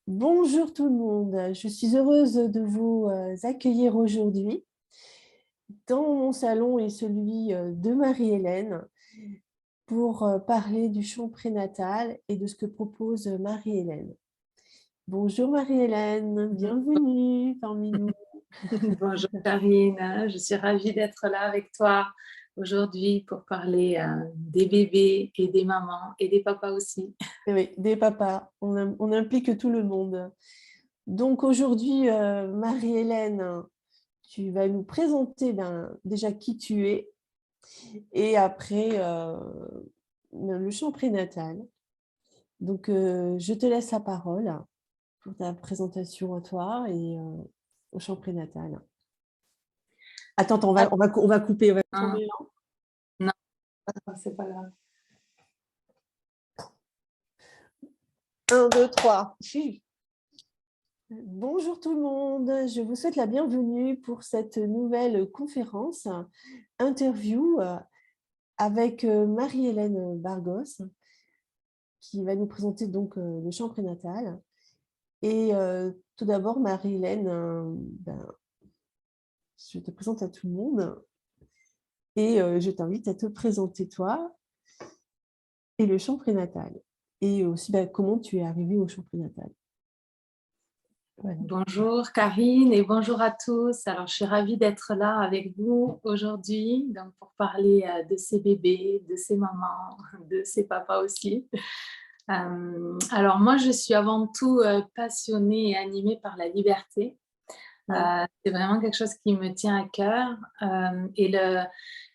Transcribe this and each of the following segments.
Bonjour tout le monde, je suis heureuse de vous accueillir aujourd'hui dans mon salon et celui de Marie-Hélène pour parler du chant prénatal et de ce que propose Marie-Hélène. Bonjour Marie-Hélène, bienvenue parmi nous. Bonjour Karine, je suis ravie d'être là avec toi aujourd'hui pour parler des bébés et des mamans et des papas aussi. Et oui, des papas, on implique tout le monde. Donc aujourd'hui, Marie-Hélène, tu vas nous présenter déjà qui tu es et après le chant prénatal. Donc, je te laisse la parole pour ta présentation à toi et au chant prénatal. Attends, on va couper, on va Ah, tourner là. non, c'est pas grave. 1, 2, 3. Bonjour tout le monde, je vous souhaite la bienvenue pour cette nouvelle conférence, interview avec Marie-Hélène Bargos, qui va nous présenter donc le chant prénatal. Et tout d'abord, Marie-Hélène, je te présente à tout le monde et je t'invite à te présenter toi et le chant prénatal. Et aussi comment tu es arrivée au chant prénatal. Voilà. Bonjour Karine et bonjour à tous. Alors, je suis ravie d'être là avec vous aujourd'hui donc pour parler de ces bébés, de ces mamans, de ces papas aussi. Alors, moi, je suis avant tout passionnée et animée par la liberté. Ouais. C'est vraiment quelque chose qui me tient à cœur.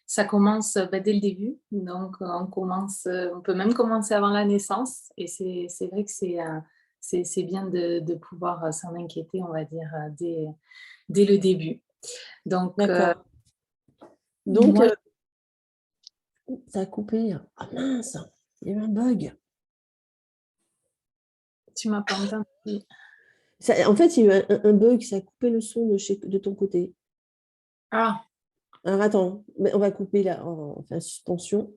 Ça commence dès le début. Donc, on peut même commencer avant la naissance. Et c'est vrai que c'est bien de pouvoir s'en inquiéter, on va dire, dès le début. Donc, D'accord. Donc, moi, ça a coupé. Ah mince, il y a eu un bug. tu m'as pas entendu. En fait, il y a eu un bug, ça a coupé le son de ton côté. Ah, Alors attends, mais on va couper là, on fait suspension.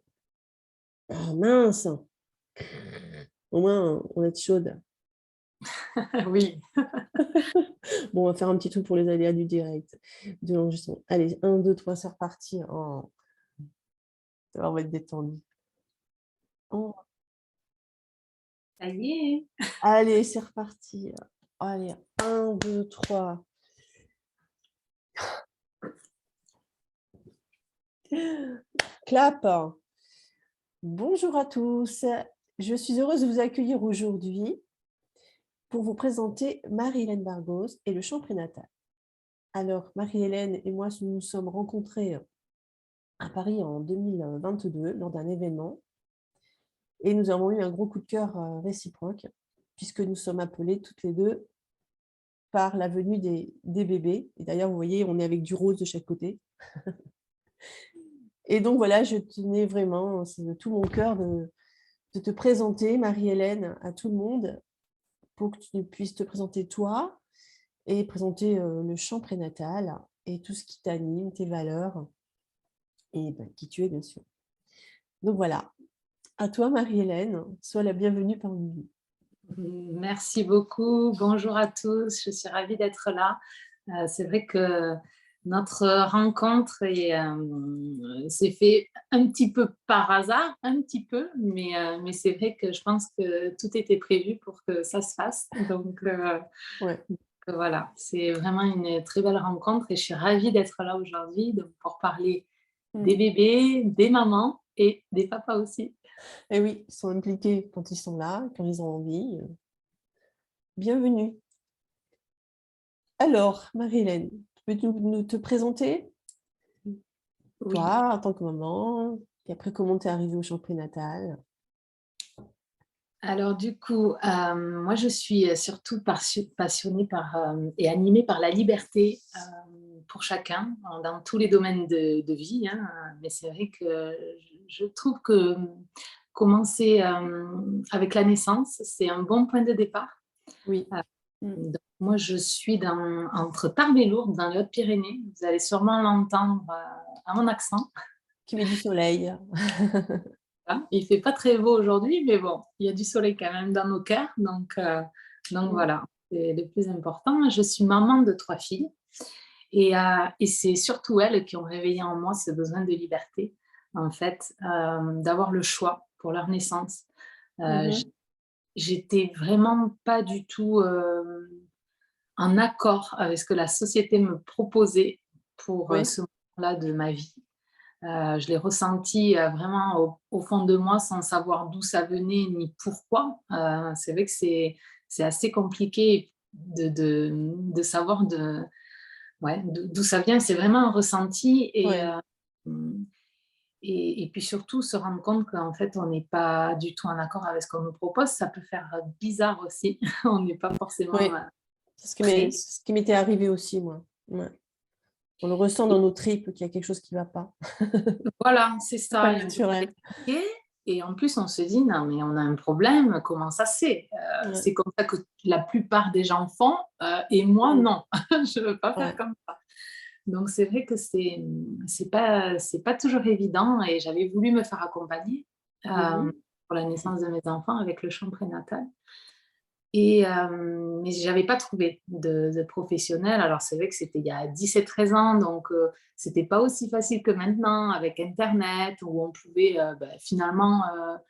Ah mince, au moins on est chaude. oui. Bon, on va faire un petit truc pour les aléas du direct, de l'enregistrement. Allez, 1, 2, 3, c'est reparti. Oh, on va être détendu. Oh, Ça y est. allez, c'est reparti. Allez, 1, 2, 3. Clap. Bonjour à tous. Je suis heureuse de vous accueillir aujourd'hui pour vous présenter Marie-Hélène Bargos et le chant prénatal. Alors, Marie-Hélène et moi, nous nous sommes rencontrés à Paris en 2022 lors d'un événement et nous avons eu un gros coup de cœur réciproque puisque nous sommes appelés toutes les deux par la venue des bébés. Et d'ailleurs, vous voyez, on est avec du rose de chaque côté. Et donc voilà, je tenais vraiment, c'est de tout mon cœur de te présenter, Marie-Hélène, à tout le monde pour que tu puisses te présenter toi et présenter le chant prénatal et tout ce qui t'anime, tes valeurs et qui tu es, bien sûr. Donc voilà, à toi, Marie-Hélène, sois la bienvenue parmi nous. Merci beaucoup. Bonjour à tous. Je suis ravie d'être là. C'est vrai que notre rencontre s'est fait un petit peu par hasard, un petit peu, mais c'est vrai que je pense que tout était prévu pour que ça se fasse. Donc, Ouais. voilà, c'est vraiment une très belle rencontre et je suis ravie d'être là aujourd'hui donc pour parler des Mm. bébés, des mamans et des papas aussi. Et oui, ils sont impliqués quand ils sont là, quand ils ont envie. Bienvenue. Alors, Marie-Hélène, peux-tu nous te présenter, Oui. toi, en tant que maman, et après comment tu es arrivée au chant prénatal? Alors du coup, moi je suis surtout passionnée et animée par la liberté pour chacun dans tous les domaines de vie, hein. Mais c'est vrai que je trouve que commencer avec la naissance, c'est un bon point de départ. Oui. Euh, Mm. donc, moi je suis entre Tarbes et Lourdes, dans les Hautes-Pyrénées. Vous allez sûrement l'entendre à mon accent. Qui met du soleil. Hein. Il fait pas très beau aujourd'hui, mais bon, il y a du soleil quand même dans nos cœurs, donc Donc voilà, c'est le plus important. Je suis maman de 3 filles et c'est surtout elles qui ont réveillé en moi ce besoin de liberté, en fait, d'avoir le choix pour leur naissance. Mhm. J'étais vraiment pas du tout, en accord avec ce que la société me proposait pour, Oui, ce moment-là de ma vie. Je l'ai ressenti, vraiment au fond de moi sans savoir d'où ça venait ni pourquoi. C'est vrai que c'est assez compliqué de savoir ouais, d'où ça vient. C'est vraiment un ressenti ouais. mmh et puis surtout se rendre compte qu'en fait, on n'est pas du tout en accord avec ce qu'on nous propose. Ça peut faire bizarre aussi. On n'est pas forcément, Oui, c'est prêt. ce qui m'était arrivé aussi, moi. Ouais. On le ressent dans nos tripes qu'il y a quelque chose qui ne va pas. Voilà, c'est C'est pas ça et on ne peut pas naturel. l'expliquer et en plus on se dit: «Non mais on a un problème, comment ça se fait?» Ouais. C'est comme ça que la plupart des gens font, et moi Mmh. non, je ne veux pas faire Ouais. comme ça. Donc c'est vrai que c'est pas toujours évident et j'avais voulu me faire accompagner, Mmh. pour la naissance de mes enfants avec le chant prénatal. Mais j'avais pas trouvé de professionnel. Alors c'est vrai que c'était il y a 17-13 ans, donc c'était pas aussi facile que maintenant avec internet où on pouvait, finalement,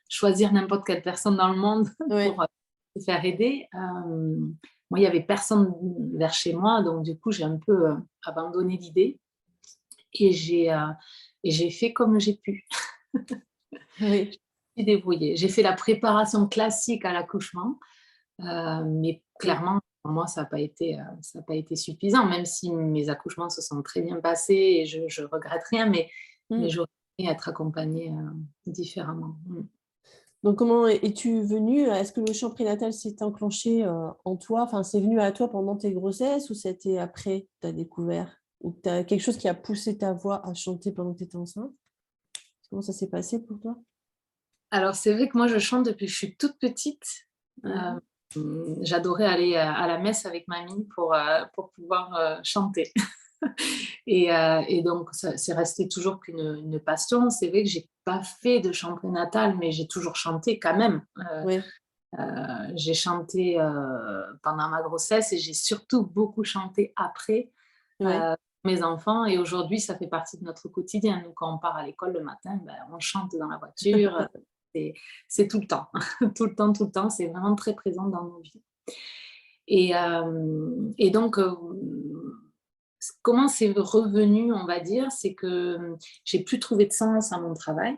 choisir n'importe quelle personne dans le monde Ouais. pour, se faire aider. Moi, il y avait personne vers chez moi, donc du coup, j'ai un peu, abandonné l'idée et j'ai fait comme j'ai pu. Oui. Je me suis débrouillée. J'ai fait la préparation classique à l'accouchement. Mais Mmh. clairement, pour moi, ça a pas été suffisant, même si mes accouchements se sont très bien passés et je regrette rien, mais Mmh. j'aurais aimé être accompagnée, différemment. Donc comment es-tu venue? Est-ce que le chant prénatal s'est enclenché, en toi? Enfin, c'est venu à toi pendant tes grossesses ou c'était après, tu as découvert? Ou tu as quelque chose qui a poussé ta voix à chanter pendant que tu étais enceinte? Comment ça s'est passé pour toi? Alors c'est vrai que moi, je chante depuis que je suis toute petite. Mmh. J'adorais aller, à la messe avec mamie pour pouvoir, chanter. Et donc ça c'est resté toujours qu'une passion. C'est vrai que j'ai pas fait de chant prénatal, mais j'ai toujours chanté quand même. Ouais, J'ai chanté, pendant ma grossesse et j'ai surtout beaucoup chanté après, ouais. heu, mes enfants et aujourd'hui, ça fait partie de notre quotidien. Nous, quand on part à l'école le matin, ben, on chante dans la voiture, c'est c'est tout le temps. Tout le temps, tout le temps, c'est vraiment très présent dans nos vies et donc comment c'est revenu, on va dire? C'est que, j'ai plus trouvé de sens à mon travail,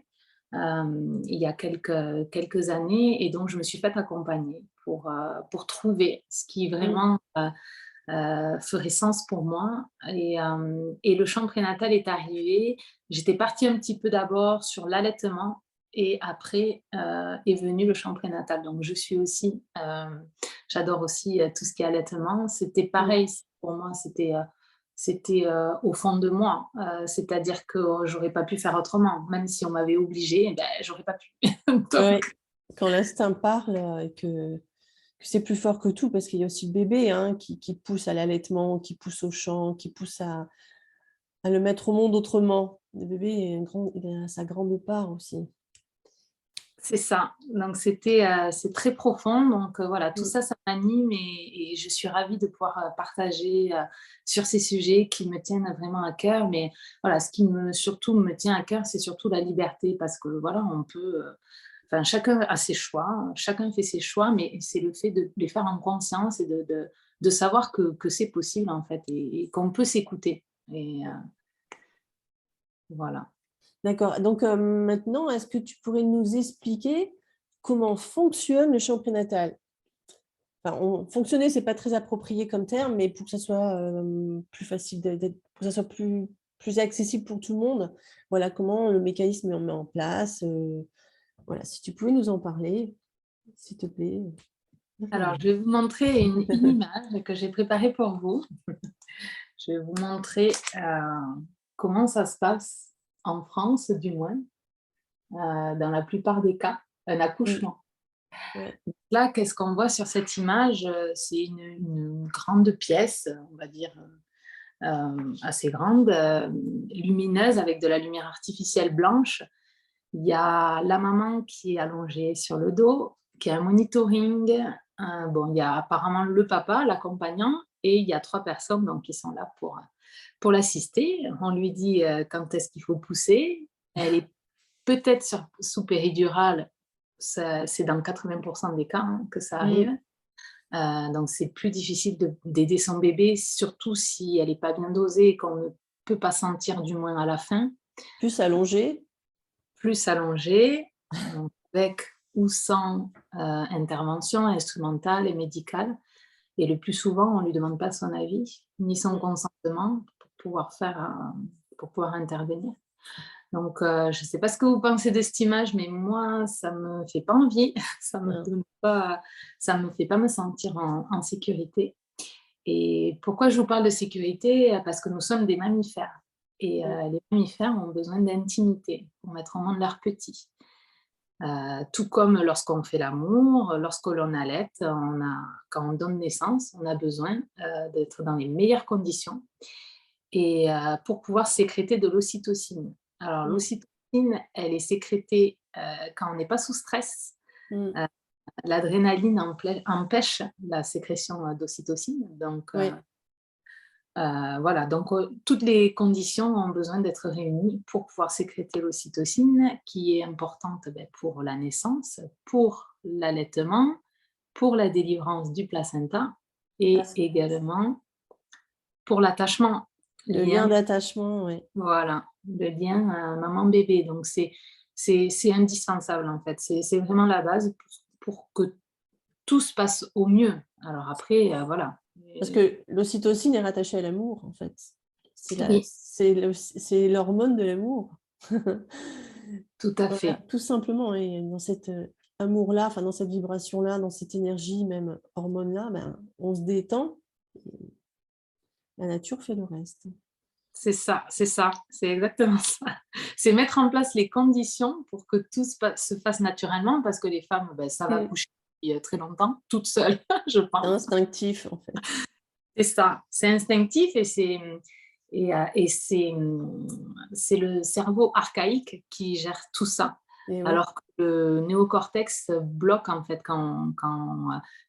il y a quelques années et donc je me suis faite accompagner pour trouver ce qui Mmh. vraiment, ferait sens pour moi et le chant prénatal est arrivé. J'étais partie un petit peu d'abord sur l'allaitement et après, est venu le chant prénatal. Donc je suis aussi, j'adore aussi, tout ce qui est allaitement. C'était Mmh. pareil pour moi, c'était, au fond de moi, c'est-à-dire que j'aurais pas pu faire autrement. Même si on m'avait obligée, ben j'aurais pas pu. Donc Ouais. Quand l'instinct parle, et que c'est plus fort que tout parce qu'il y a aussi le bébé, hein, qui pousse à l'allaitement, qui pousse au chant, qui pousse à le mettre au monde autrement. Le bébé est un grand il a sa grande part aussi. c'est ça, donc c'est très profond, donc voilà, tout Mmh. ça, ça m'anime et je suis ravie de pouvoir, partager, sur ces sujets qui me tiennent vraiment à cœur. Mais voilà, ce qui surtout me tient à cœur, c'est surtout la liberté parce que voilà, on peut, enfin chacun a ses choix, hein, chacun fait ses choix, mais c'est le fait de les faire en conscience et de savoir que c'est possible en fait et qu'on peut s'écouter et voilà. D'accord, donc maintenant, est-ce que tu pourrais nous expliquer comment fonctionne le chant prénatal? Enfin, fonctionner, c'est pas très approprié comme terme, mais pour que ça soit, plus facile pour que ça soit plus accessible pour tout le monde, voilà, comment le mécanisme est mis en place, voilà, si tu pouvais nous en parler, s'il te plaît. Alors Mmh. je vais vous montrer une image que j'ai préparée pour vous. Je vais vous montrer, comment ça se passe en France du moins, dans la plupart des cas, un Mmh. accouchement. Ouais. Là, qu'est-ce qu'on voit sur cette image? C'est une grande pièce, on va dire, assez grande, lumineuse avec de la lumière artificielle blanche. Il y a la maman qui est allongée sur le dos, qui a un monitoring, Bon, il y a apparemment le papa, l'accompagnant, et il y a 3 personnes donc qui sont là pour l'assister. On lui dit, quand est-ce qu'il faut pousser. Elle est peut-être sous péridurale, ça c'est dans 80 des cas, hein, que ça arrive. Mmh. Donc c'est plus difficile d'aider son bébé, surtout si elle est pas bien dosée et qu'on ne peut pas sentir, du moins à la fin. Plus allongé. Plus allongée, donc avec ou sans, intervention instrumentale et médicale, et le plus souvent, on ne lui demande pas son avis, ni son Mmh. consentement pour pouvoir intervenir. Donc je ne sais pas ce que vous pensez de cette image, mais moi, ça me fait pas envie, Hein. ça me fait pas me sentir en sécurité. Et pourquoi je vous parle de sécurité? Parce que nous sommes des mammifères, et Mmh. les mammifères ont besoin d'intimité pour mettre au monde leurs petits. Tout comme lorsqu'on fait l'amour, lorsque l'on allaite, quand on donne naissance, on a besoin, d'être dans les meilleures conditions, et pour pouvoir sécréter de l'ocytocine. Alors Mmh. l'ocytocine, elle est sécrétée, quand on n'est pas sous stress. Mmh. Heu, L'adrénaline empêche la sécrétion, d'ocytocine, donc Ouais. voilà, donc toutes les conditions ont besoin d'être réunies pour pouvoir sécréter l'ocytocine, qui est importante, pour la naissance, pour l'allaitement, pour la délivrance du placenta, et Parce également pour l'attachement, le lien lien, d'attachement, ouais. voilà, le lien, maman-bébé. Donc c'est indispensable, en fait. C'est vraiment la base pour que tout se passe au mieux. Alors après, voilà. Parce que l'ocytocine est rattachée à l'amour, en fait. Oui, C'est l'hormone de l'amour. tout à Voilà, fait. tout simplement, et dans cet, amour-là, enfin dans cette vibration-là, dans cette énergie même, hormone-là, ben, on se détend, et la nature fait le reste. C'est ça, c'est exactement ça. C'est mettre en place les conditions pour que tout se fasse naturellement, parce que les femmes, ça va Mmh. coucher depuis, très longtemps, toutes seules, je C'est pense. instinctif, en fait. C'est ça, c'est instinctif, c'est le cerveau archaïque qui gère tout ça. Et oui. Alors que le néocortex bloque, en fait, quand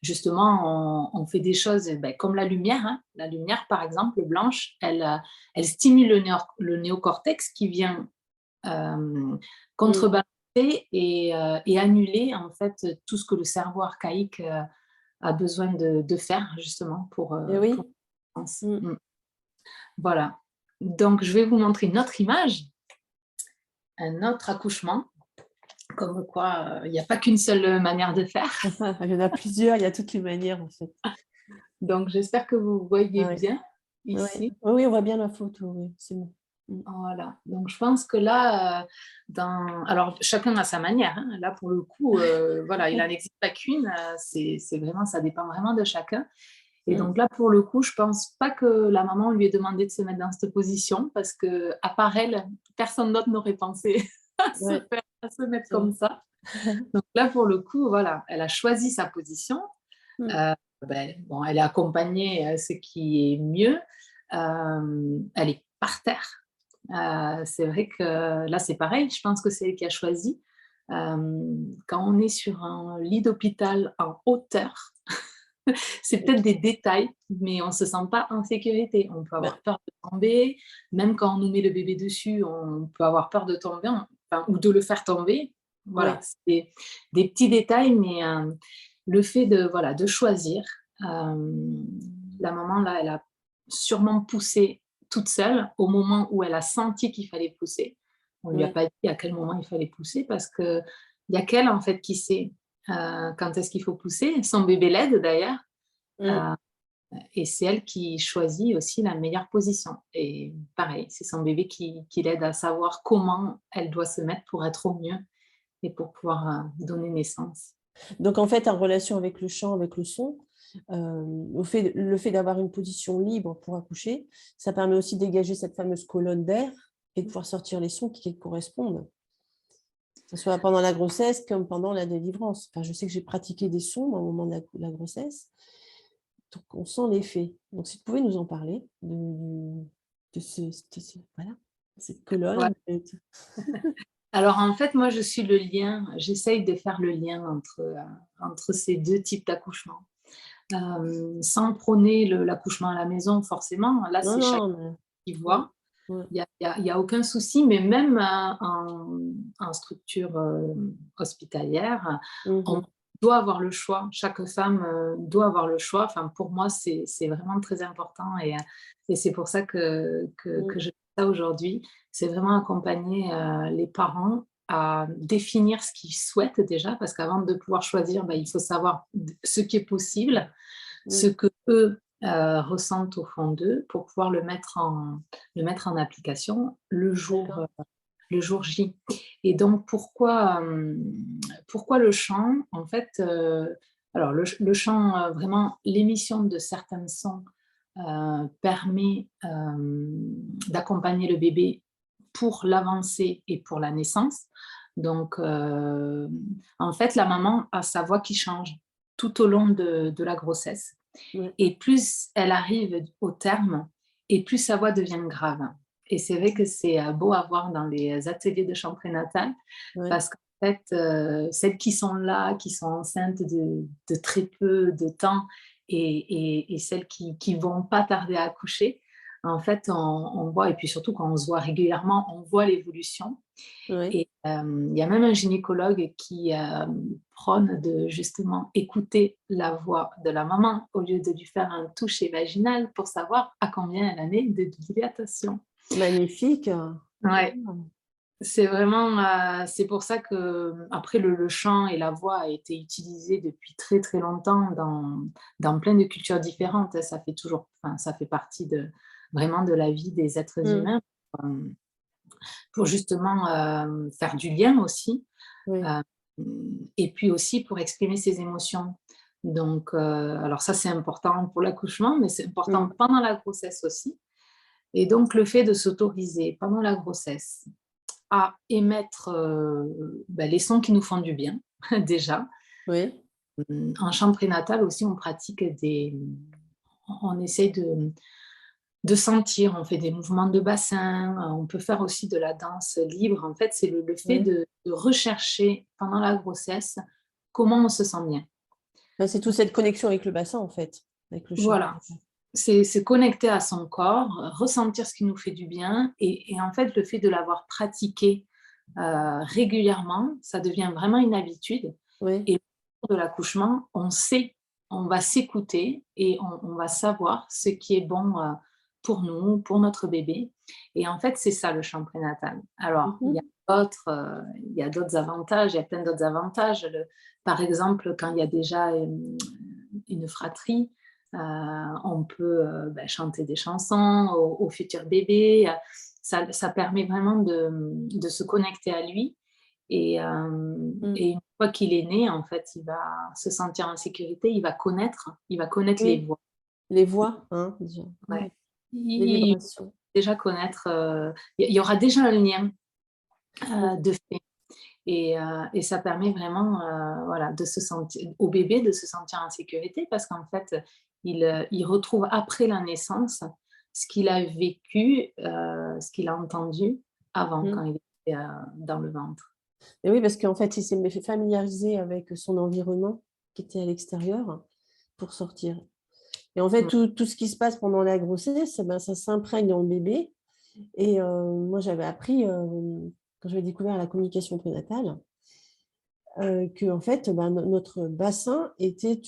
justement on fait des choses, comme la lumière, hein. La lumière, par exemple, blanche, elle stimule le néocortex qui vient, Mmh. contrebalancer et annuler, en fait, tout ce que le cerveau archaïque, a besoin de faire justement Et pour oui. pense. Mmh. Voilà. Donc je vais vous montrer une autre image, un autre accouchement, comme quoi, il n'y a pas qu'une seule manière de faire. Il y en a plusieurs, il y a toutes les manières, en fait. Donc j'espère que vous voyez Ah oui. bien Oui. ici. Oui, oui, on voit bien la photo, oui, c'est bon. Mmh. Voilà. Donc je pense que là, alors chacun a sa manière, hein. Là pour le coup, voilà, il n'en existe pas qu'une, c'est vraiment, ça dépend vraiment de chacun. Et Mmh. donc là, pour le coup, je pense pas que la maman lui ait demandé de se mettre dans cette position, parce que, à part elle, personne d'autre n'aurait pensé Ouais, à se mettre c'est vrai. comme ça. Donc là, pour le coup, voilà, elle a choisi sa position. Mmh. Bon, elle est accompagnée, ce qui est mieux. Elle est par terre. C'est vrai que là, c'est pareil, je pense que c'est elle qui a choisi. Quand on est sur un lit d'hôpital en hauteur, c'est Oui. peut-être des détails, mais on ne se sent pas en sécurité. On peut Ben, avoir peur de tomber, même quand on nous met le bébé dessus, on peut avoir peur de tomber, enfin, ou de le faire tomber. Voilà, oui. c'est des petits détails, mais le fait de, voilà, de choisir, la maman, là, elle a sûrement poussé toute seule au moment où elle a senti qu'il fallait pousser. On ne lui a Oui. pas dit à quel moment il fallait pousser, parce qu'il n'y a qu'elle, en fait, qui sait quand est-ce qu'il faut pousser. Son bébé l'aide d'ailleurs, Mmh. heu et c'est elle qui choisit aussi la meilleure position, et pareil, c'est son bébé qui l'aide à savoir comment elle doit se mettre pour être au mieux et pour pouvoir, donner naissance. Donc en fait, en relation avec le chant, avec le son, le fait d'avoir une position libre pour accoucher, ça permet aussi de dégager cette fameuse colonne d'air et de pouvoir sortir les sons qui correspondent, que ce soit pendant la grossesse comme pendant la délivrance. Enfin, je sais que j'ai pratiqué des sons au moment de la grossesse, donc on sent l'effet. Donc si tu pouvais nous en parler de ce voilà, cette Ouais. colonne, Alors, en fait, moi, je suis le lien, j'essaye de faire le lien entre ces 2 types d'accouchement. Sans prôner l'accouchement à la maison forcément, là, Non, c'est chacun non, mais qui ouais, voit. ouais. Il y a aucun souci, mais même, en structure, hospitalière, on Mhm. doit avoir le choix. Chaque femme, doit avoir le choix. Enfin, pour moi, c'est vraiment très important et c'est pour ça que Mm. je fais ça aujourd'hui. C'est vraiment accompagner, les parents à définir ce qu'ils souhaitent déjà, parce qu'avant de pouvoir choisir, bah, il faut savoir ce qui est possible, ce Mm. qu'eux, ressentent au fond d'eux pour pouvoir le mettre en application D'accord. le jour J. Et donc pourquoi le chant? En fait, alors le chant, vraiment l'émission de certains sons, permet, d'accompagner le bébé pour l'avancée et pour la naissance. Donc, en fait, la maman a sa voix qui change tout au long de la grossesse Ouais. et plus elle arrive au terme et plus sa voix devient grave. Et c'est vrai que c'est, beau à voir dans les ateliers de chant prénatal Ouais. parce qu'en fait, celles qui sont là, qui sont enceintes de très peu de temps et celles qui vont pas tarder à accoucher, en fait, on voit et puis surtout quand on se voit régulièrement, on voit l'évolution Ouais. et il y a même un gynécologue qui, prône de justement écouter la voix de la maman au lieu de lui faire un toucher vaginal pour savoir à combien elle en est de dilatation. Magnifique. Ouais. Mhm. C'est pour ça que après le chant et la voix a été utilisé depuis très, très longtemps dans plein de cultures différentes, hein. Ça fait partie vraiment de la vie des êtres Mm. humains, pour justement, faire du lien aussi, Oui. hem et puis aussi pour exprimer ses émotions. Donc, alors ça, c'est important pour l'accouchement, mais c'est important Mm. pendant la grossesse aussi et donc le fait de s'autoriser pendant la grossesse à émettre, bah, les sons qui nous font du bien, déjà. Oui. En chant prénatal aussi, on pratique on essaye de sentir, on fait des mouvements de bassin, on peut faire aussi de la danse libre. En fait, c'est le fait Oui. de rechercher pendant la grossesse comment on se sent bien. Ben, c'est toute cette connexion avec le bassin, en fait, avec le chant. Voilà, c'est se connecter à son corps, ressentir ce qui nous fait du bien et en fait, le fait de l'avoir pratiqué, régulièrement, ça devient vraiment une habitude Oui. et le jour de l'accouchement, on va s'écouter et on va savoir ce qui est bon, pour nous, pour notre bébé et en fait, c'est ça le chant prénatal. Alors, Mhm. il y a d'autres avantages, il y a plein d'autres avantages. Par exemple, quand il y a déjà, une fratrie, on peut, bah, chanter des chansons au futur bébé, ça permet vraiment de se connecter à lui Mm. et une fois qu'il est né, en fait, il va se sentir en sécurité, il va connaître les Oui. voix. Les voix, hein, déjà. Mm. Ouais. Les Il va vibrations. déjà connaître, il y aura déjà un lien, Mm. de fait et ça permet vraiment, voilà, de se sentir au bébé de se sentir en sécurité parce qu'en fait, il retrouve après la naissance ce qu'il a vécu, ce qu'il a entendu avant quand Mm. il était, dans le ventre. Et oui, parce qu'en fait, il s'est fait familiariser avec son environnement qui était à l'extérieur pour sortir. Et en fait, Mmh. tout ce qui se passe pendant la grossesse, eh ben, ça s'imprègne dans le bébé. Et moi, j'avais appris, quand j'avais découvert la communication prénatale, que en fait, ben, notre bassin était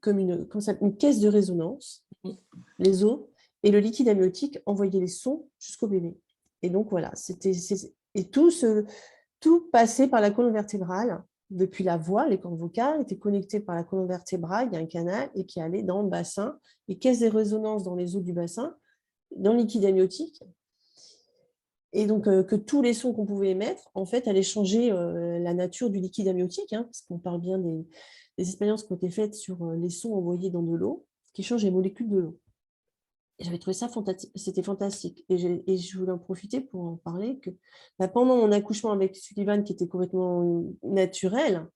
comme une caisse de résonance, Oui. les os, et le liquide amniotique envoyait les sons jusqu'au bébé. Et donc, voilà, et tout passait par la colonne vertébrale. Depuis la voix, les cordes vocales étaient connectées par la colonne vertébrale, il y a un canal, et qui allait dans le bassin, les caisses de résonance dans les os du bassin, dans le liquide amniotique. Et donc, que tous les sons qu'on pouvait émettre, en fait, allaient changer la nature du liquide amniotique, hein, parce qu'on parle bien des expériences qui ont été faites sur les sons envoyés dans de l'eau, qui changent les molécules de l'eau. Et j'avais trouvé ça fantastique, c'était fantastique. Et je voulais en profiter pour en parler que bah, pendant mon accouchement avec Sullivan, qui était complètement naturel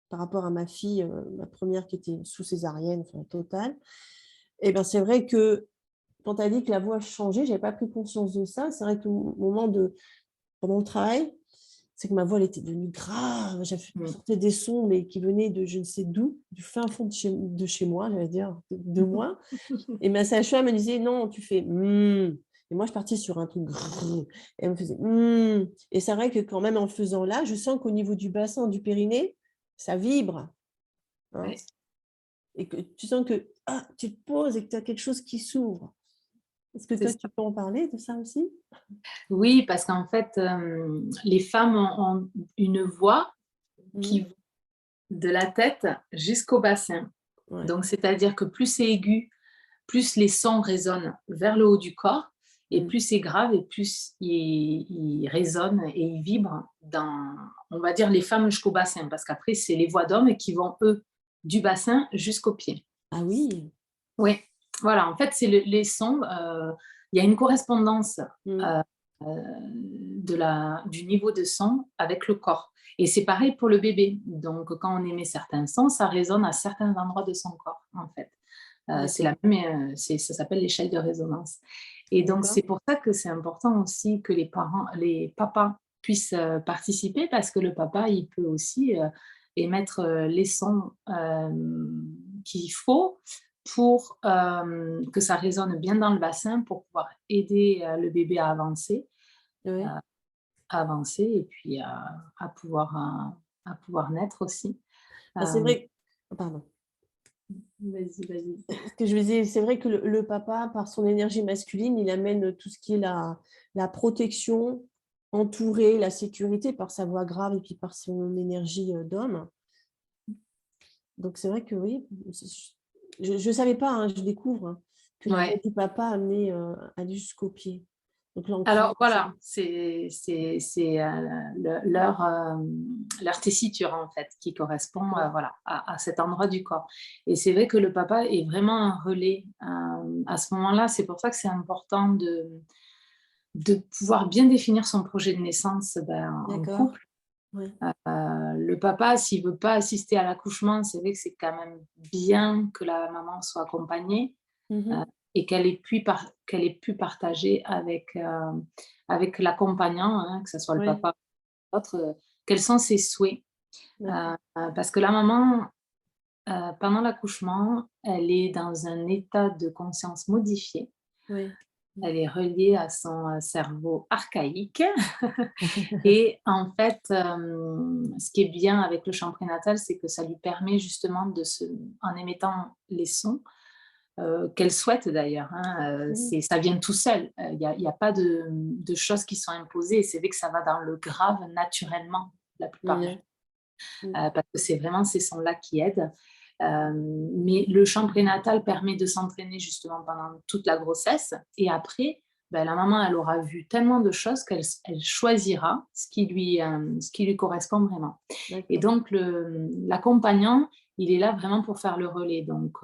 par rapport à ma fille, ma première qui était sous césarienne, enfin totale, et ben c'est vrai que quand tu as dit que la voix changeait, je n'avais pas pris conscience de ça. C'est vrai que pendant le travail, c'est que ma voix elle était devenue grave. Je Mm. sortais des sons mais qui venaient de je ne sais d'où, du fin fond de chez moi, j'allais dire, de moi. Et ma sage-femme me disait: «Non, tu fais mmh». Et moi, je partais sur un truc grrr, et elle me faisait mmh. Et c'est vrai que quand même en le faisant là, je sens qu'au niveau du bassin, du périnée, ça vibre, hein, Ouais. et que tu sens que, ah, tu te poses et que tu as quelque chose qui s'ouvre. Est-ce que C'est toi, ça. tu peux en parler de ça aussi? Oui, parce qu'en fait, les femmes ont une voix qui Mmh. va de la tête jusqu'au bassin. Ouais. Donc, c'est-à-dire que plus c'est aigu, plus les sons résonnent vers le haut du corps, et Mmh. plus c'est grave et plus ils résonnent et ils vibrent dans, on va dire, les femmes jusqu'au bassin, parce qu'après, c'est les voix d'hommes qui vont, eux, du bassin jusqu'aux pieds. Ah oui! Oui, voilà, en fait, c'est les sons, il y a une correspondance Mmh. euh, du niveau de son avec le corps. Et c'est pareil pour le bébé. Donc, quand on émet certains sons, ça résonne à certains endroits de son corps, en fait. C'est la D'accord, même, ça s'appelle l'échelle de résonance. Et donc, d'accord. c'est pour ça que c'est important aussi que les parents, les papas puissent participer, parce que le papa, il peut aussi émettre les sons qu'il faut pour que ça résonne bien dans le bassin, pour pouvoir aider le bébé Ouais. euh, à avancer et puis à pouvoir naître aussi. Ah, c'est Euh, vrai, pardon. Vas-y, vas-y. Ce que je me disais, c'est vrai que le papa, par son énergie masculine, il amène tout ce qui est la protection, entourée, la sécurité par sa voix grave et puis par son énergie d'homme. Donc c'est vrai que oui, je ne savais pas, hein, je découvre, hein, que la voix Ouais. du papa allait jusqu'au pied. Donc l'ancrage. Alors voilà, c'est leur tessiture en fait qui correspond voilà, à cet endroit du corps. Et c'est vrai que le papa est vraiment un relais à ce moment-là. C'est pour ça que c'est important de pouvoir bien définir son projet de naissance en D'accord. couple. Ouais. Le papa, s'il ne veut pas assister à l'accouchement, c'est vrai que c'est quand même bien que la maman soit accompagnée Mhm. et qu'elle ait pu partager avec l'accompagnant, hein, que ce soit le Ouais. papa ou l'autre, quels sont ses souhaits. D'accord. Parce que la maman, pendant l'accouchement, elle est dans un état de conscience modifié. Ouais. Mm. Elle est reliée à son cerveau archaïque. Et en fait, ce qui est bien avec le chant prénatal, c'est que ça lui permet justement en émettant les sons, qu'elle souhaite d'ailleurs, hein, Mhm. ça vient tout seul. Il y a pas de choses qui sont imposées. C'est vrai que ça va dans le grave naturellement, la plupart du temps, Ouais. Mm. parce que c'est vraiment ces sons-là qui aident. Mais le chant prénatal permet de s'entraîner justement pendant toute la grossesse. Et après, ben, la maman, elle aura vu tellement de choses qu'elle choisira ce qui lui correspond vraiment. Et D'accord. donc, l'accompagnant, il est là vraiment pour faire le relais. Donc,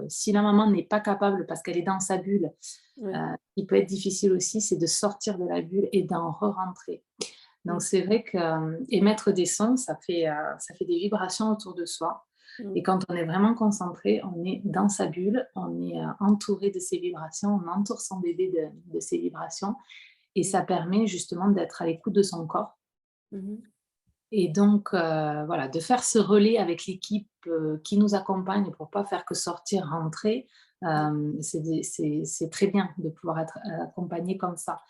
si la maman n'est pas capable parce qu'elle est dans sa bulle, Ouais. il peut être difficile aussi, c'est de sortir de la bulle et d'en re-rentrer. Donc, Mm. c'est vrai qu'émettre des sons, ça fait des vibrations autour de soi. Mm. Et quand on est vraiment concentré, on est dans sa bulle, on est entouré de ces vibrations, on entoure son bébé de ces vibrations. Et Mm. ça permet justement d'être à l'écoute de son corps. Mhm. Et donc, voilà, de faire ce relais avec l'équipe qui nous accompagne pour ne pas faire que sortir, rentrer, c'est très bien de pouvoir être accompagné comme ça.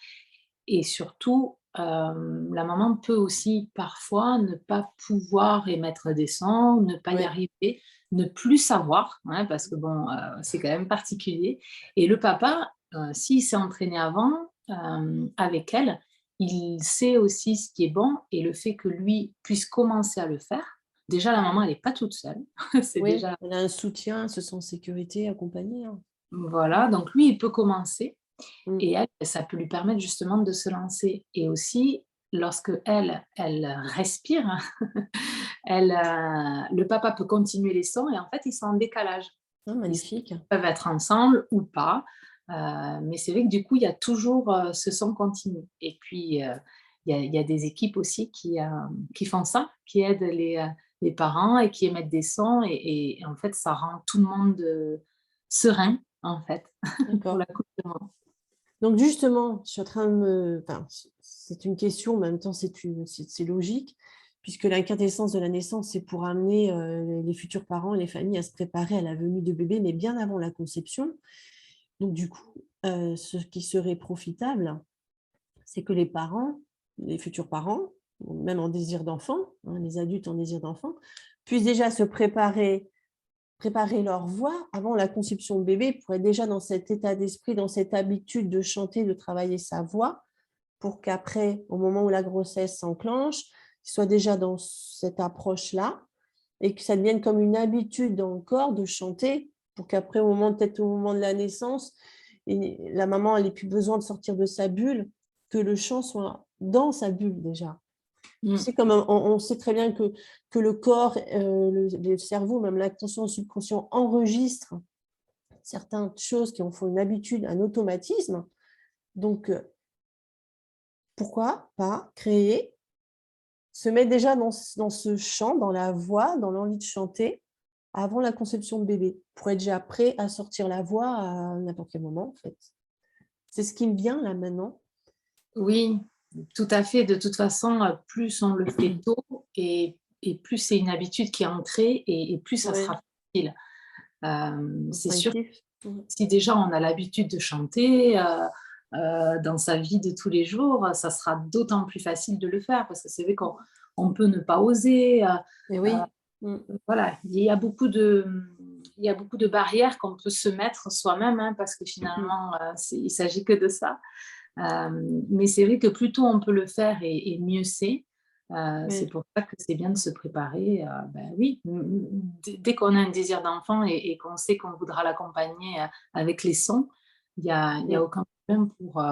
Et surtout, la maman peut aussi parfois ne pas pouvoir émettre des sons, ne pas y Ouais. arriver, ne plus savoir, hein, parce que bon, c'est quand même particulier. Et le papa, s'il s'est entraîné avant avec elle, il sait aussi ce qui est bon, et le fait que lui puisse commencer à le faire, déjà la maman, elle n'est pas toute seule. C'est Oui, déjà, elle a un soutien, elle se sent en sécurité, accompagnée, hein. voilà, donc lui, il peut commencer. Mm. Et elle, ça peut lui permettre justement de se lancer. Et aussi, lorsque elle respire, le papa peut continuer les sons, et en fait, ils sont en décalage. Ah, Ils magnifique. peuvent être ensemble ou pas, mais c'est vrai que du coup, il y a toujours ce son continu. Et puis, il y a des équipes aussi qui font ça, qui aident les parents et qui émettent des sons. Et en fait, ça rend tout le monde serein, en fait, pour D'accord. l'accouchement. Donc justement, je suis en train de enfin, c'est une question, mais en même temps, c'est logique, puisque la quintessence de la naissance, c'est pour amener les futurs parents et les familles à se préparer à la venue de bébé, mais bien avant la conception. Donc du coup, ce qui serait profitable, c'est que les parents, les futurs parents, même en désir d'enfant, hein, les adultes en désir d'enfant, puissent déjà se préparer leur voix avant la conception de bébé pour être déjà dans cet état d'esprit, dans cette habitude de chanter, de travailler sa voix, pour qu'après, au moment où la grossesse s'enclenche, il soit déjà dans cette approche-là et que ça devienne comme une habitude dans le corps de chanter pour qu'après, peut-être au moment de la naissance, et la maman n'ait plus besoin de sortir de sa bulle, que le chant soit dans sa bulle déjà. Tu sais, comme on sait très bien que le corps, le cerveau, même l'inconscient, le subconscient enregistre certaines choses qui en font une habitude, un automatisme. Donc, pourquoi pas créer, se mettre déjà dans ce chant, dans la voix, dans l'envie de chanter, avant la conception de bébé, pour être déjà prêt à sortir la voix à n'importe quel moment, en fait. C'est ce qui me vient là maintenant. Oui, tout à fait. De toute façon, plus on le fait tôt et plus c'est une habitude qui est ancrée et plus ça Ouais, sera facile. C'est sûr, instinctif. si déjà on a l'habitude de chanter dans sa vie de tous les jours, ça sera d'autant plus facile de le faire parce que c'est vrai qu'on peut ne pas oser. Et Euh, oui. Mm. voilà, il y a beaucoup de barrières qu'on peut se mettre soi-même hein, parce que finalement, il ne s'agit que de ça. Mais c'est vrai que plus tôt on peut le faire et mieux c'est. C'est Oui. pour ça que c'est bien de se préparer. Ben oui, dès qu'on a un désir d'enfant et qu'on sait qu'on voudra l'accompagner avec les sons, il y a Mm. aucun problème pour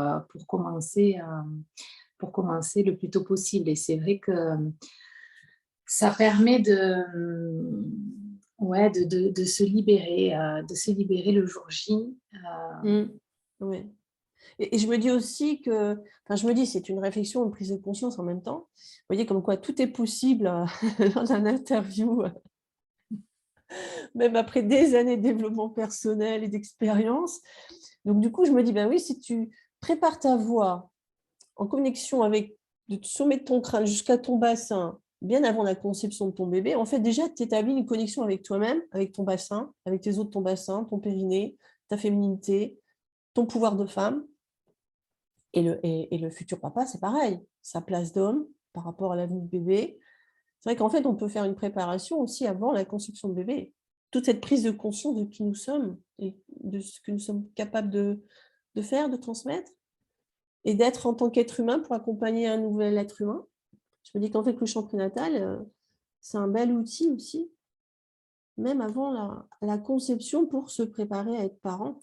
commencer le plus tôt possible. Et c'est vrai que ça permet ouais, de se libérer le jour J. Mm. Ouais. Et je me dis aussi que, enfin, je me dis, c'est une réflexion, une prise de conscience en même temps. Vous voyez, comme quoi tout est possible dans un interview, même après des années de développement personnel et d'expérience. Donc, du coup, je me dis, ben oui, si tu prépares ta voix en connexion avec le sommet de ton crâne jusqu'à ton bassin, bien avant la conception de ton bébé, en fait, déjà, tu établis une connexion avec toi-même, avec ton bassin, avec tes os de ton bassin, ton périnée, ta féminité, ton pouvoir de femme. Et le futur papa, c'est pareil, sa place d'homme par rapport à la vie de bébé. C'est vrai qu'en fait, on peut faire une préparation aussi avant la conception de bébé. Toute cette prise de conscience de qui nous sommes et de ce que nous sommes capables de faire, de transmettre, et d'être en tant qu'être humain pour accompagner un nouvel être humain. Je me dis qu'en fait, le chant prénatal, c'est un bel outil aussi, même avant la conception pour se préparer à être parent.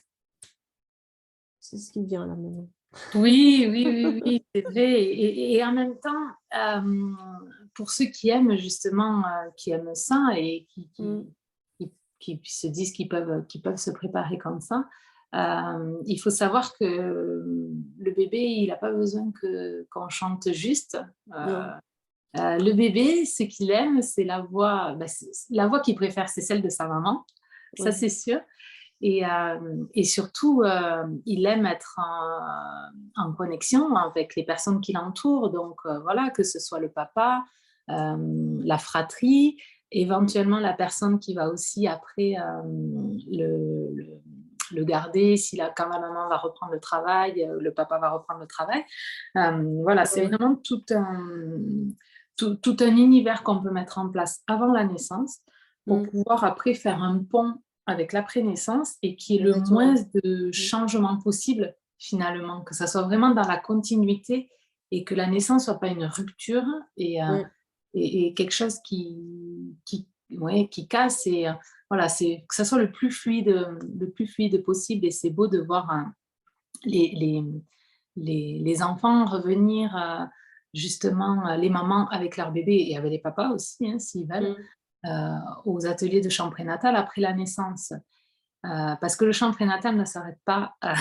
C'est ce qui me vient là maintenant. Oui, oui, oui, oui, c'est vrai. Et en même temps, pour ceux qui aiment justement, qui aiment ça et Mm. qui se disent qu'ils peuvent se préparer comme ça, il faut savoir que le bébé, il n'a pas besoin qu'on chante juste. Non. Le bébé, ce qu'il aime, c'est la voix, la voix qu'il préfère, c'est celle de sa maman, ça Oui. c'est sûr. Et surtout, il aime être en connexion avec les personnes qui l'entourent. Donc, voilà, que ce soit le papa, la fratrie, Mm. éventuellement la personne qui va aussi après le, le- le garder si quand la maman va reprendre le travail, le papa va reprendre le travail. Voilà, c'est Oui. vraiment tout un univers qu'on peut mettre en place avant la naissance pour Mm. pouvoir après faire un pont avec l'après-naissance et qu'il y ait le moins Exactement. de Mm. changements possibles finalement, que ça soit vraiment dans la continuité et que la naissance ne soit pas une rupture Ouais. et quelque chose ouais, qui casse. Et voilà, que ça soit le plus fluide possible. Et c'est beau de voir les, les, les enfants revenir justement, les mamans avec leur bébé et avec les papas aussi, hein, s'ils veulent, Mm. aux ateliers de chant prénatal après la naissance. Parce que le chant prénatal ne s'arrête pas à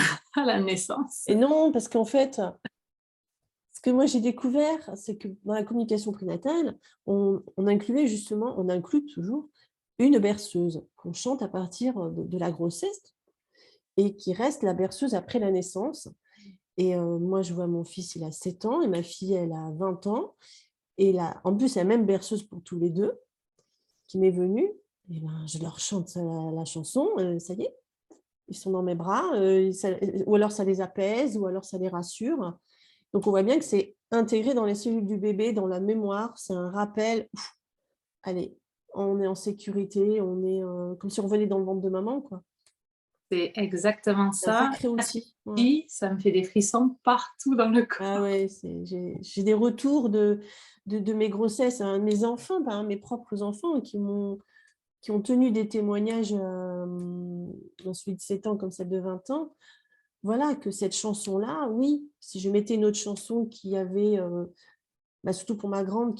la naissance. Et non, parce qu'en fait, ce que moi j'ai découvert, c'est que dans la communication prénatale, on incluait justement, on inclut toujours une berceuse qu'on chante à partir de la grossesse et qui reste la berceuse après la naissance. Et moi, je vois mon fils, il a 7 ans et ma fille, elle a 20 ans. Et là, en plus, c'est la même berceuse pour tous les deux qui m'est venue. Et ben, je leur chante la chanson, ça y est, ils sont dans mes bras, ou alors ça les apaise, ou alors ça les rassure. Donc, on voit bien que c'est intégré dans les cellules du bébé, dans la mémoire, c'est un rappel. Ouf, allez, on est en sécurité, on est comme si on venait dans le ventre de maman, quoi. C'est exactement C'est un ça. sacré outil. Ouais. Oui, ça me fait des frissons partout dans le Ah corps. ouais, j'ai des retours de mes grossesses, hein, mes enfants, mes propres enfants qui ont tenu des témoignages ensuite de 7 ans comme celle de 20 ans. Voilà, que cette chanson-là, oui, si je mettais une autre chanson qui avait, surtout pour ma grande,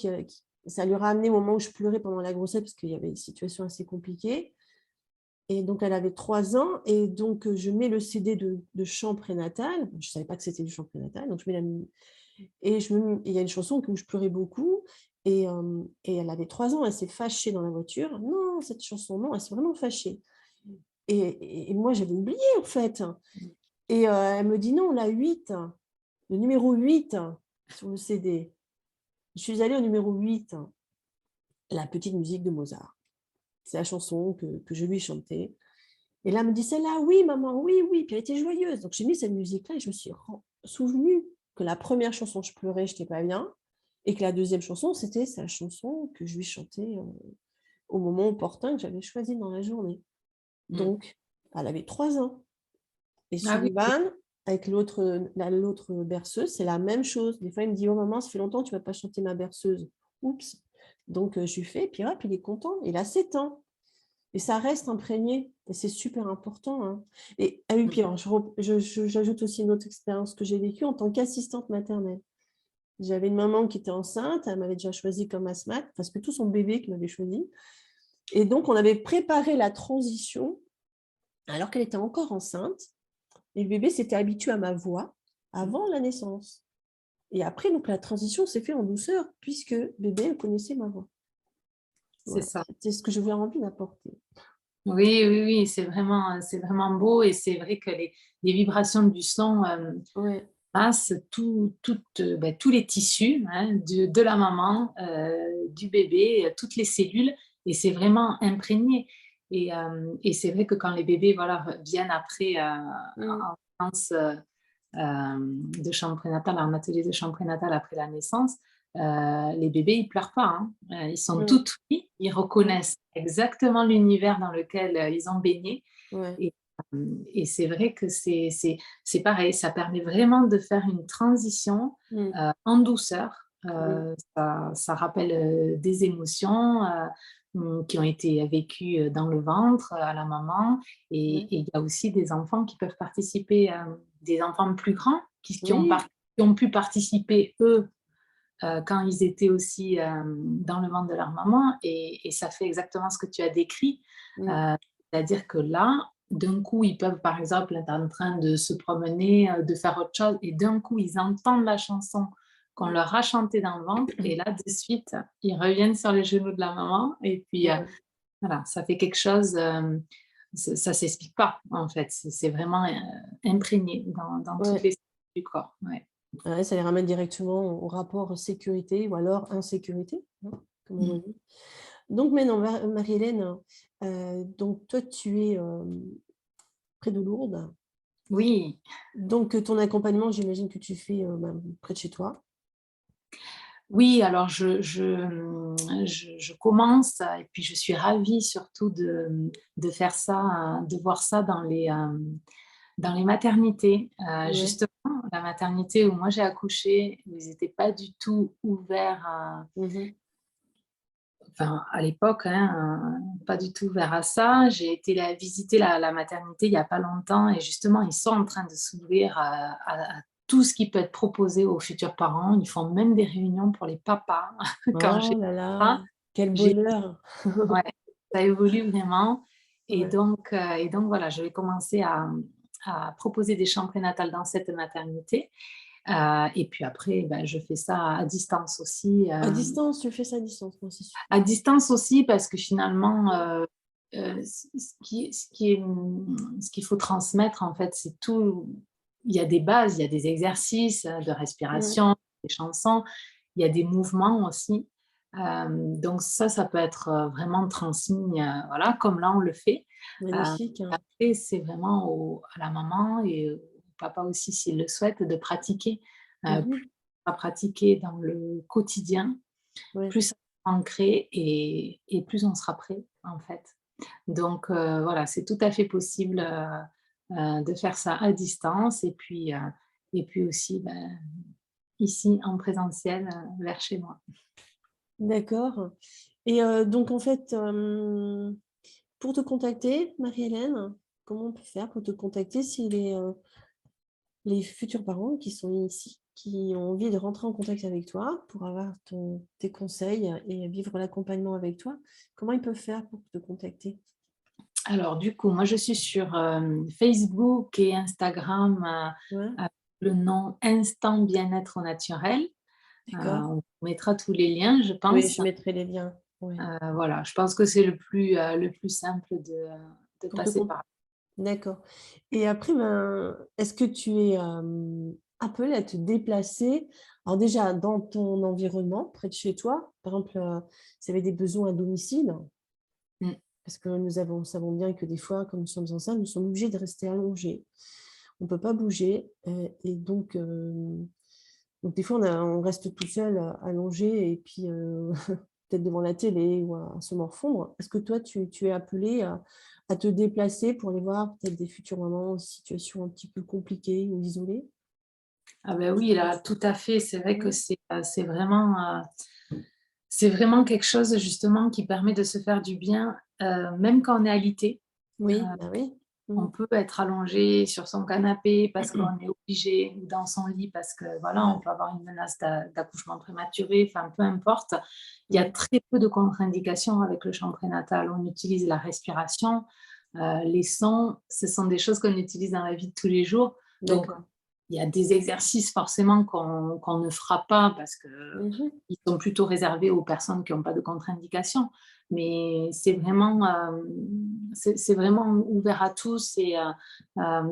ça lui a amené au moment où je pleurais pendant la grossesse parce qu'il y avait une situation assez compliquée. Et donc, elle avait 3 ans. Et donc, je mets le CD de chant prénatal. Je ne savais pas que c'était du chant prénatal. Donc, je mets et il y a une chanson où je pleurais beaucoup. Et elle avait 3 ans. Elle s'est fâchée dans la voiture. Non, cette chanson, non, elle s'est vraiment fâchée. Et moi, j'avais oublié, en fait. Et elle me dit non, la 8, le numéro 8 sur le CD. Je suis allée au numéro 8, la petite musique de Mozart. C'est la chanson que je lui chantais. Et là, elle me dit, celle-là, oui, maman, oui, oui. Puis elle était joyeuse. Donc, j'ai mis cette musique-là et je me suis souvenue que la première chanson, je pleurais, je n'étais pas bien. Et que la deuxième chanson, c'était sa chanson que je lui chantais au moment opportun que j'avais choisi dans la journée. Mm. Donc, elle avait 3 ans. Et Ah oui, Sullivan, avec l'autre berceuse, c'est la même chose. Des fois, il me dit, oh maman, ça fait longtemps que tu ne vas pas chanter ma berceuse. Oups. Donc, je lui fais, et puis hop, il est content. Il a 7 ans. Et ça reste imprégné. Et c'est super important, hein. Et ah oui, puis alors, j'ajoute aussi une autre expérience que j'ai vécue en tant qu'assistante maternelle. J'avais une maman qui était enceinte, elle m'avait déjà choisie comme asthmate, enfin, c'est plutôt son bébé qui m'avait choisi. Et donc, on avait préparé la transition alors qu'elle était encore enceinte. Et le bébé s'était habitué à ma voix avant la naissance. Et après, donc, la transition s'est faite en douceur puisque bébé connaissait ma voix. c'est Voilà, ça. c'était ce que je voulais envie d'apporter. Oui, oui, oui, c'est vraiment beau et c'est vrai que les vibrations du son Ouais. passent tous les tissus, hein, de la maman, du bébé, toutes les cellules et c'est vraiment imprégné. Et c'est vrai que quand les bébés voilà, viennent après Mm. en France de chambre prénatale, en atelier de chambre prénatale après la naissance, les bébés, ils pleurent pas, hein. Ils sont tout Mm. oui, ils Mm. reconnaissent exactement l'univers dans lequel ils ont baigné. Ouais. Et c'est vrai que c'est pareil, ça permet vraiment de faire une transition Mm. en douceur. Mm. Ça rappelle des émotions qui ont été vécues dans le ventre à la maman. Ouais. Et il y a aussi des enfants qui peuvent participer, des enfants plus grands Oui. qui ont pu participer, eux, quand ils étaient aussi dans le ventre de leur maman. Et ça fait exactement ce que tu as décrit. Mm. Euh, C'est-à-dire que là, d'un coup, ils peuvent, par exemple, être en train de se promener, de faire autre chose, et d'un coup, ils entendent la chanson qu'on leur a chantée dans le ventre, et là, de suite, ils reviennent sur les genoux de la maman, et puis Ouais. voilà, ça fait quelque chose, ça ne s'explique pas, en fait, c'est vraiment imprégné dans toutes Ouais. les cellules du corps. Ouais. Ouais, ça les ramène directement au rapport sécurité ou alors insécurité, hein, comme on Mm. dit. Donc maintenant, Marie-Hélène, donc toi, tu es près de Lourdes. Oui. Donc ton accompagnement, j'imagine que tu fais près de chez toi. Oui, alors je commence et puis je suis ravie surtout de faire ça, de voir ça dans les maternités. Ouais. Justement, la maternité où moi j'ai accouché, ils n'étaient pas du tout ouverts Mhm. enfin, à l'époque, hein, pas du tout ouvert à ça. J'ai été visiter la maternité il n'y a pas longtemps et justement, ils sont en train de s'ouvrir à tout ce qui peut être proposé aux futurs parents. Ils font même des réunions pour les papas. Quand j'ai Oh là là, ça, quel j'ai bonheur. ouais, ça évolue vraiment. Ouais. Et donc voilà, je vais commencer à proposer des chambres prénatales dans cette maternité. Et puis après, ben, je fais ça à distance aussi. À distance, tu fais ça à distance, moi, c'est super. À distance aussi, parce que finalement, ce qu'il faut transmettre, en fait, c'est tout il y a des bases, il y a des exercices de Mm. respiration, des chansons, il y a des mouvements aussi. Donc ça peut être vraiment transmis, voilà, comme là on le fait. Magnifique, hein. Après, c'est vraiment à la maman et au papa aussi, s'il le souhaite, de pratiquer. Plus Mhm. on va pratiquer dans le quotidien, Ouais. plus ça sera ancré et plus on sera prêt, en fait. Donc voilà, c'est tout à fait possible, de faire ça à distance et puis aussi, ben, ici en présentiel, vers chez moi. D'accord. Et donc, en fait, pour te contacter, Marie-Hélène, comment on peut faire pour te contacter si les futurs parents qui sont ici, qui ont envie de rentrer en contact avec toi pour avoir tes conseils et vivre l'accompagnement avec toi, comment ils peuvent faire pour te contacter? Alors du coup, moi je suis sur, Facebook et Instagram, Ouais, avec le nom Instant Bien-être au naturel. d'accord. On mettra tous les liens, je Oui, pense. je mettrai les liens. Ouais. Voilà, je pense que c'est le plus simple de Pour te passer con- par là. D'accord. Et après, ben, est-ce que tu es appelé à te déplacer, alors déjà dans ton environnement, près de chez toi, par exemple, si y avait des besoins à domicile, Mmh. parce que savons bien que des fois, comme nous sommes enceintes, nous sommes obligés de rester allongés. On ne peut pas bouger. Et donc, des fois, on reste tout seul allongé et puis peut-être devant la télé ou à se morfondre. Est-ce que toi, tu es appelé à te déplacer pour aller voir peut-être des futures mamans en situation un petit peu compliquée ou isolée? Ah bah, oui, là, tout à fait. C'est vrai que Oui, c'est vraiment quelque chose justement qui permet de se faire du bien, même quand on est alité. oui, bah oui. On Mm. peut être allongé sur son canapé parce qu'on est obligé ou dans son lit parce que voilà, on Ouais, peut avoir une menace d'accouchement prématuré, enfin peu importe. Il y a ouais, très peu de contre-indications avec le chant prénatal. On utilise la respiration, les sons, ce sont des choses qu'on utilise dans la vie de tous les jours. Donc, d'accord. il y a des exercices forcément qu'on ne fera pas parce qu'ils Mhm. sont plutôt réservés aux personnes qui n'ont pas de contre-indications. Mais c'est vraiment ouvert à tous et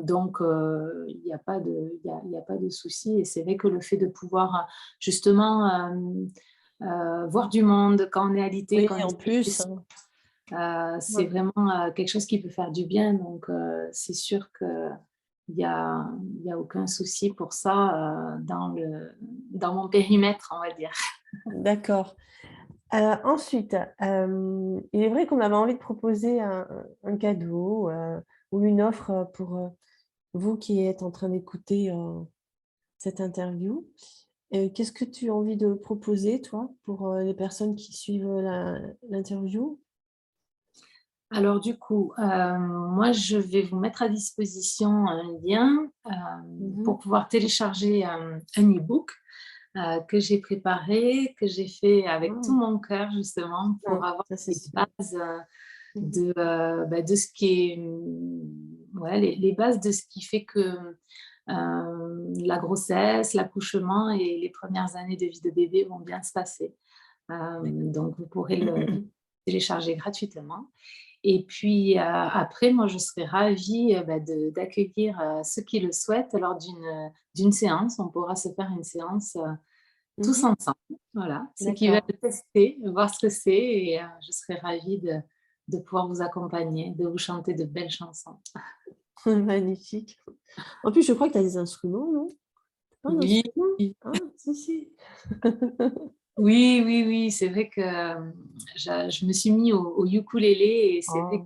donc il n'y a pas il y a pas de souci. Et c'est vrai que le fait de pouvoir justement voir du monde quand on est alité, Oui, quand on en est plus, stressé, hein. c'est Ouais. vraiment quelque chose qui peut faire du bien. Donc c'est sûr que il y a aucun souci pour ça dans mon périmètre, on va dire. D'accord. Ensuite, il est vrai qu'on avait envie de proposer un cadeau ou une offre pour vous qui êtes en train d'écouter cette interview. Qu'est-ce que tu as envie de proposer, toi, pour les personnes qui suivent l'interview? Alors du coup, moi je vais vous mettre à disposition un lien, pour Mhm. pouvoir télécharger, un e-book, que j'ai préparé, que j'ai fait avec tout Ah, mon cœur justement pour ah, avoir ça, c'est les super. bases, Mhm. de ce qui est, ouais, les bases de ce qui fait que, la grossesse, l'accouchement et les premières années de vie de bébé vont bien se passer. D'accord. Donc vous pourrez le télécharger gratuitement. Et puis, après, moi, je serais ravie, d'accueillir, ceux qui le souhaitent lors d'une séance. On pourra se faire une séance, tous Mhm. ensemble. Voilà, ceux qui veulent D'accord. tester, voir ce que c'est et je serais ravie de pouvoir vous accompagner, de vous chanter de belles chansons. Magnifique. En plus, je crois que tu as des instruments, non? Pas un Oui, instrument? Ah, si, si. oui, oui, oui, c'est vrai que, je me suis mis au ukulélé et c'est vrai Oh,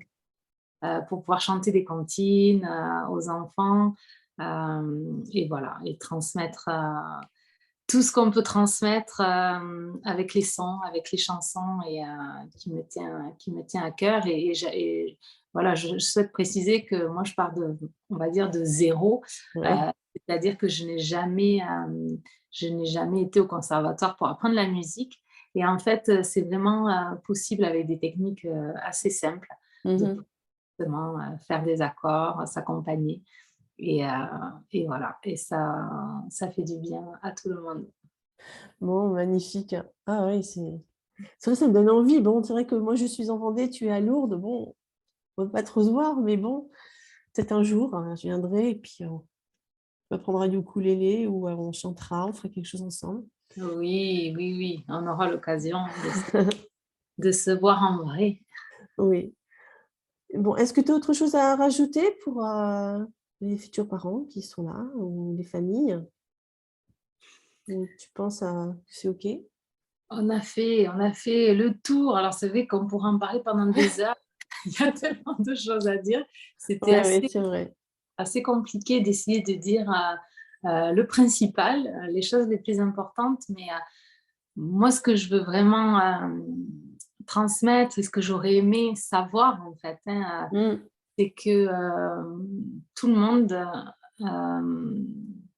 que, pour pouvoir chanter des comptines, aux enfants, et voilà et transmettre, tout ce qu'on peut transmettre, avec les sons, avec les chansons et qui me tient à cœur et voilà, je souhaite préciser que moi je pars on va dire de zéro, ouais. c'est-à-dire que je n'ai jamais été au conservatoire pour apprendre la musique et en fait, c'est vraiment, possible avec des techniques, assez simples de Mhm. justement, faire des accords, s'accompagner et heu et voilà et ça fait du bien à tout le monde. Bon, magnifique. Ah oui, c'est vrai, ça me donne envie. Bon, c'est vrai que moi, je suis en Vendée, tu es à Lourdes. Bon, on ne peut pas trop se voir, mais bon, peut-être un jour, je viendrai et puis On apprendra du ukulélé ou on chantera, on fera quelque chose ensemble. Oui, oui, oui, on aura l'occasion de se voir en vrai. Oui. Bon, est-ce que tu as autre chose à rajouter pour, les futurs parents qui sont là ou les familles? Ou tu penses à que c'est OK? On a fait le tour. Alors c'est vrai qu'on pourrait en parler pendant des heures. Il y a tellement de choses à dire. C'était Ouais, ouais, assez c'est vrai. assez compliqué d'essayer de dire, le principal, les choses les plus importantes. Mais, moi, ce que je veux vraiment, transmettre et ce que j'aurais aimé savoir, en fait, hein, Mmh. c'est que, tout le monde,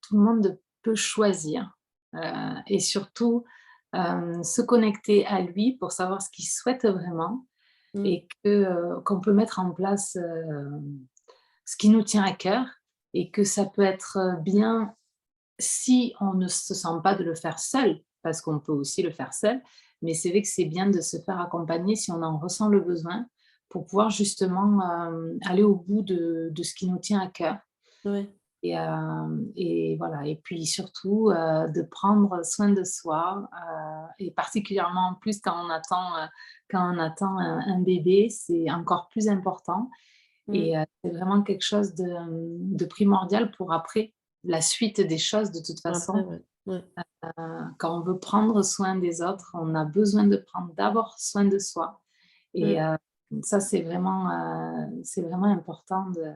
tout le monde peut choisir, heu et surtout, se connecter à lui pour savoir ce qu'il souhaite vraiment Mmh. et qu'on peut mettre en place, ce qui nous tient à cœur et que ça peut être, bien si on ne se sent pas de le faire seul, parce qu'on peut aussi le faire seul, mais c'est vrai que c'est bien de se faire accompagner si on en ressent le besoin pour pouvoir justement, aller au bout de ce qui nous tient à cœur Ouais. et voilà et puis surtout, de prendre soin de soi, et particulièrement en plus quand on attend un bébé, c'est encore plus important Mmh. et c'est vraiment quelque chose de primordial pour après la suite des choses de toute Après, façon. ouais. Ouais. Quand on veut prendre soin des autres, on a besoin de prendre d'abord soin de soi et Mmh. ça c'est vraiment important de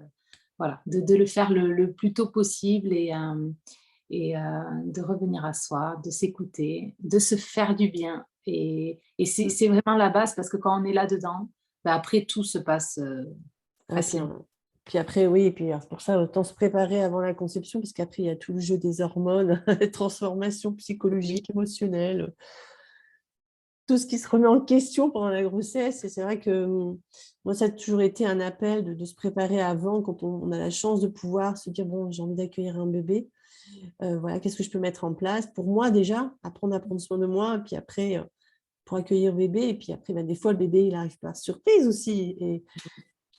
voilà, de le faire le plus tôt possible de revenir à soi, de s'écouter, de se faire du bien et c'est Mmh. c'est vraiment la base parce que quand on est là-dedans, bah, après tout se passe, Ah puis, facilement. puis après oui et puis alors c'est pour ça autant se préparer avant la conception parce qu'après il y a tout le jeu des hormones, les transformations Oui, psychologiques, émotionnelles, tout ce qui se remet en question pendant la grossesse et c'est vrai que, moi ça a toujours été un appel de se préparer avant quand on a la chance de pouvoir se dire: «Bon, j'ai envie d'accueillir un bébé, voilà, qu'est-ce que je peux mettre en place?» pour moi déjà, apprendre à prendre soin de moi et puis après, pour accueillir bébé et puis après, bah, des fois le bébé il arrive par surprise aussi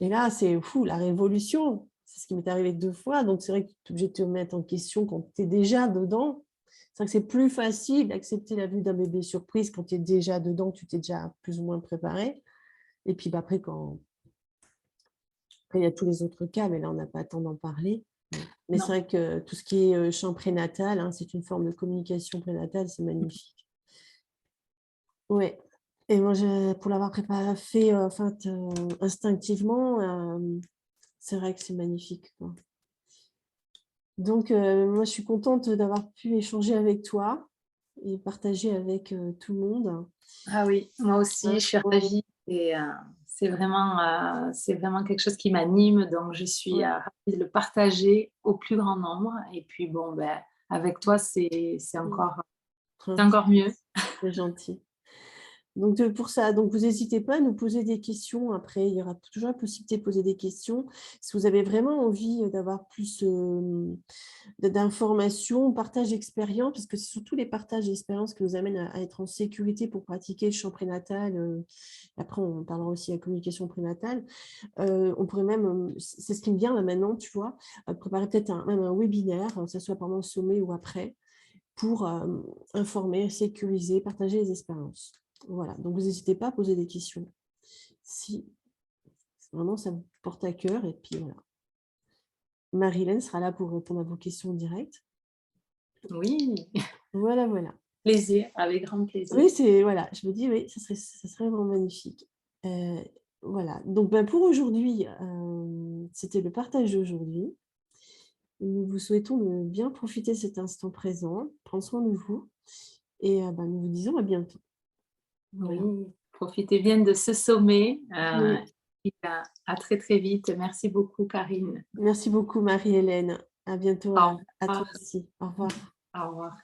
et là, c'est fou, la révolution. C'est ce qui m'est arrivé 2 fois, donc c'est vrai que tu es obligé de te remettre en question quand tu es déjà dedans. C'est vrai que c'est plus facile d'accepter la vue d'un bébé surprise quand tu es déjà dedans, que tu t'es déjà plus ou moins préparé et puis, bah, après il y a tous les autres cas, mais là, on n'a pas le temps d'en parler. Mais c'est non, vrai que tout ce qui est, chant prénatal, hein, c'est une forme de communication prénatale, c'est magnifique. Ouais et moi, je pour l'avoir prépa fait, enfin, instinctivement, c'est vrai que c'est magnifique, quoi. Donc, moi, je suis contente d'avoir pu échanger avec toi et partager avec, tout le monde. ah oui, moi aussi, Hein, je suis ouais, ravie et c'est vraiment quelque chose qui m'anime, donc je suis, ouais, ravie de le partager au plus grand nombre et puis bon, ben, avec toi, c'est mmh, encore c'est hein, encore mieux. c'est gentil. Donc, pour ça, donc vous hésitez pas à nous poser des questions après, il y aura toujours la possibilité de poser des questions. Si vous avez vraiment envie, d'avoir plus, d'informations, partage d'expérience, parce que c'est surtout les partages d'expériences qui nous amènent à être en sécurité pour pratiquer le chant prénatal, après on parlera aussi de la communication prénatale. On pourrait même, c'est ce qui me vient là maintenant, tu vois, préparer peut-être même un webinaire, que ça soit pendant le sommet ou après, pour, informer, sécuriser, partager les expériences. Voilà, donc vous n'hésitez pas à poser des questions, si vraiment ça vous porte à cœur et puis voilà. Marie-Hélène sera là pour répondre à vos questions en direct. Oui, Voilà, voilà. plaisir, avec grand plaisir. Oui, c'est voilà, je me dis: «Oui, ça serait vraiment magnifique». Heu, voilà, donc ben, pour aujourd'hui, c'était le partage d'aujourd'hui. Nous vous souhaitons de bien profiter de cet instant présent, prendre soin de vous et bah, nous vous disons à bientôt. Oui, Voilà. profitez bien de ce sommet, Oui, et à très, très vite. Merci beaucoup Karine. merci beaucoup Marie-Hélène. À bientôt Au à toi revoir. aussi. Au revoir. Au revoir.